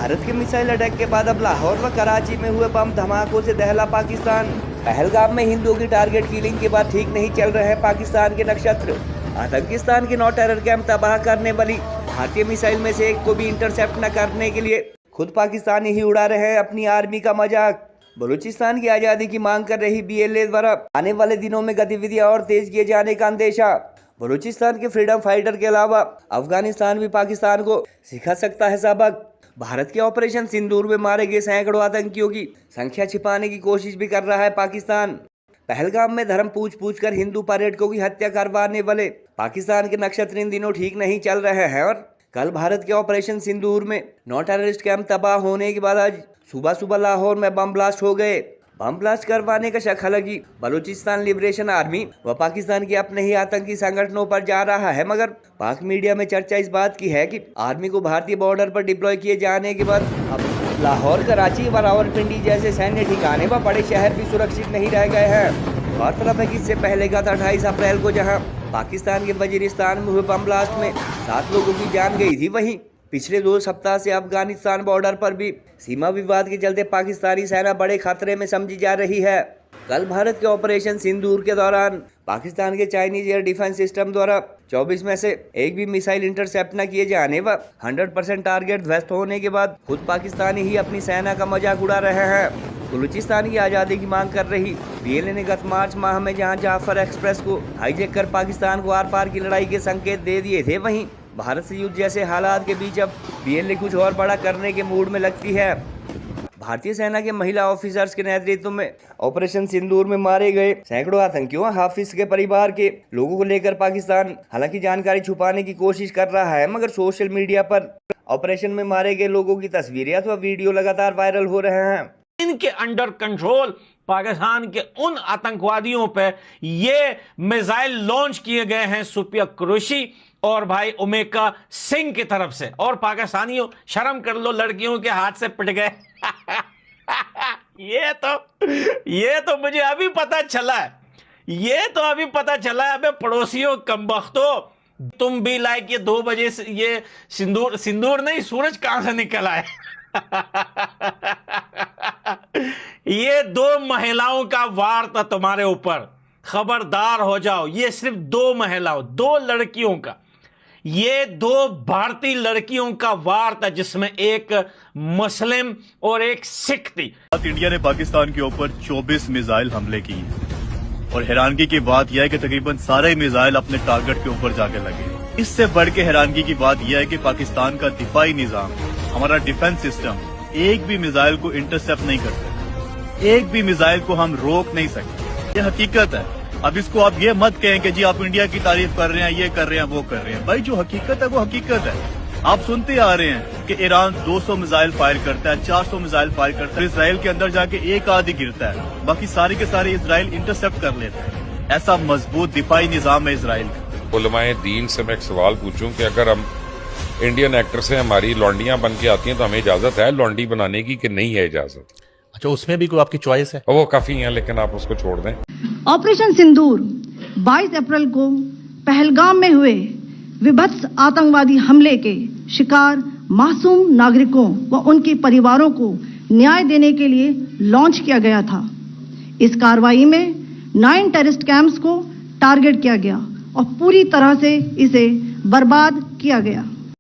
भारत के missile attack के बाद अब लाहौर व कराची में हुए बम धमाकों से दहला पाकिस्तान। पहलगाम में हिंदुओं की टारगेट किलिंग के बाद ठीक नहीं चल रहे हैं पाकिस्तान के नक्षत्र। आतंकिस्तान के 9 टेरर कैंप तबाह करने वाली भारतीय मिसाइल में से एक को भी इंटरसेप्ट न करने के लिए खुद पाकिस्तानी ही उड़ा रहे हैं अपनी आर्मी का मजाक। बलूचिस्तान की आज़ादी की मांग कर रही BLA द्वारा आने वाले दिनों में गतिविधियां और तेज किए जाने का अंदेशा। बलूचिस्तान के फ्रीडम फाइटर के अलावा अफगानिस्तान भी पाकिस्तान को सिखा सकता है सबक। भारत के ऑपरेशन सिंदूर में मारे गए सैकड़ों आतंकियों की संख्या छिपाने की कोशिश भी कर रहा है पाकिस्तान। पहलगाम में धर्म पूछ कर हिंदू पर्यटकों की हत्या करवाने वाले पाकिस्तान के नक्षत्र इन दिनों ठीक नहीं चल रहे हैं और कल भारत के ऑपरेशन सिंदूर में 9 टेररिस्ट कैंप तबाह होने के बाद आज सुबह लाहौर में बम ब्लास्ट हो गए। बम ब्लास्ट करवाने का शक हालांकि बलूचिस्तान लिबरेशन आर्मी व पाकिस्तान के अपने ही आतंकी संगठनों पर जा रहा है, मगर पाक मीडिया में चर्चा इस बात की है कि आर्मी को भारतीय बॉर्डर पर डिप्लॉय किए जाने के बाद अब लाहौर, कराची व रावलपिंडी जैसे सैन्य ठिकाने व बड़े शहर भी सुरक्षित नहीं रह गए हैं। गौरतलब है कि इससे पहले गत 28 अप्रैल को जहां पाकिस्तान के वजीरिस्तान में हुए बम ब्लास्ट में 7 लोगों की जान गई थी, वहीं पिछले 2 सप्ताह से अफगानिस्तान बॉर्डर पर भी सीमा विवाद के चलते पाकिस्तानी सेना बड़े खतरे में समझी जा रही है। कल भारत के ऑपरेशन सिंदूर के दौरान पाकिस्तान के चाइनीज एयर डिफेंस सिस्टम द्वारा 24 में से एक भी मिसाइल इंटरसेप्ट न किए जाने व 100% टारगेट ध्वस्त होने के बाद खुद पाकिस्तानी ही अपनी सेना का मजाक उड़ा रहे हैं। बलूचिस्तान की आज़ादी की मांग कर रही BLA ने गत मार्च माह में जहां जाफर एक्सप्रेस को हाईजैक कर पाकिस्तान को आर पार की लड़ाई के संकेत दे दिए थे, वहीं भारत से युद्ध जैसे हालात के बीच अब BLA कुछ और बड़ा करने के मूड में लगती है। भारतीय सेना के महिला ऑफिसर्स के नेतृत्व में ऑपरेशन सिंदूर में मारे गए सैकड़ों आतंकियों हाफिज के परिवार के लोगों को लेकर पाकिस्तान हालांकि जानकारी छुपाने की कोशिश कर रहा है, मगर सोशल मीडिया पर ऑपरेशन में मारे गए लोगों की तस्वीरें अथवा वीडियो लगातार वायरल हो रहे हैं। इनके अंडर कंट्रोल पाकिस्तान के उन आतंकवादियों पे ये मिसाइल लॉन्च किए गए हैं सुफिया कुरैशी और भाई उमेका सिंह की तरफ से। और पाकिस्तानियों शर्म कर लो, लड़कियों के हाथ से पिट गए। ये तो मुझे अभी पता चला है, अबे पड़ोसियों कमबख्तो, तुम भी लाइक ये 2 बजे से ये सिंदूर नहीं, सूरज कहां से निकल आए। ये 2 महिलाओं का वार था तुम्हारे ऊपर, खबरदार हो जाओ। ये सिर्फ 2 महिलाओं, 2 लड़कियों का, ये 2 भारतीय लड़कियों का वार था, जिसमें एक मुस्लिम और एक सिख थी। इंडिया ने पाकिस्तान के ऊपर 24 मिसाइल हमले किए और हैरानगी की बात यह है कि तकरीबन सारे मिसाइल अपने टारगेट के ऊपर जाके लगे। इससे बढ़ के हैरानगी की बात यह है कि पाकिस्तान का दिफाई निजाम, हमारा डिफेंस सिस्टम एक भी मिसाइल को इंटरसेप्ट नहीं कर सकते, एक भी मिसाइल को हम रोक नहीं सकते। ये हकीकत है। अब इसको आप ये मत कहें कि जी आप इंडिया की तारीफ कर रहे हैं, ये कर रहे हैं, वो कर रहे हैं। भाई जो हकीकत है वो हकीकत है। आप सुनते आ रहे हैं कि ईरान 200 मिसाइल फायर करता है, 400 मिसाइल फायर करता है, इसराइल के अंदर जाके एक आधी गिरता है, बाकी सारे के सारे इसराइल इंटरसेप्ट कर लेते हैं। ऐसा मजबूत दिफाई निजाम है इसराइल का। उलमाए दीन से मैं एक सवाल पूछूं कि अगर हम इंडियन एक्टर से हमारी लौंडियां बन के आती हैं तो हमें इजाजत है लौंडी बनाने की कि नहीं है इजाजत? अच्छा, उसमें भी कोई आपकी चॉइस है? वो काफी है, लेकिन आप उसको छोड़ दें। ऑपरेशन सिंदूर 22 अप्रैल को पहलगाम में हुए विभत्स आतंकवादी हमले के शिकार मासूम नागरिकों व उनके परिवारों को न्याय देने के लिए लॉन्च किया गया था। इस कार्रवाई में 9 टेररिस्ट कैंप्स को टारगेट किया गया और पूरी तरह से इसे बर्बाद किया गया।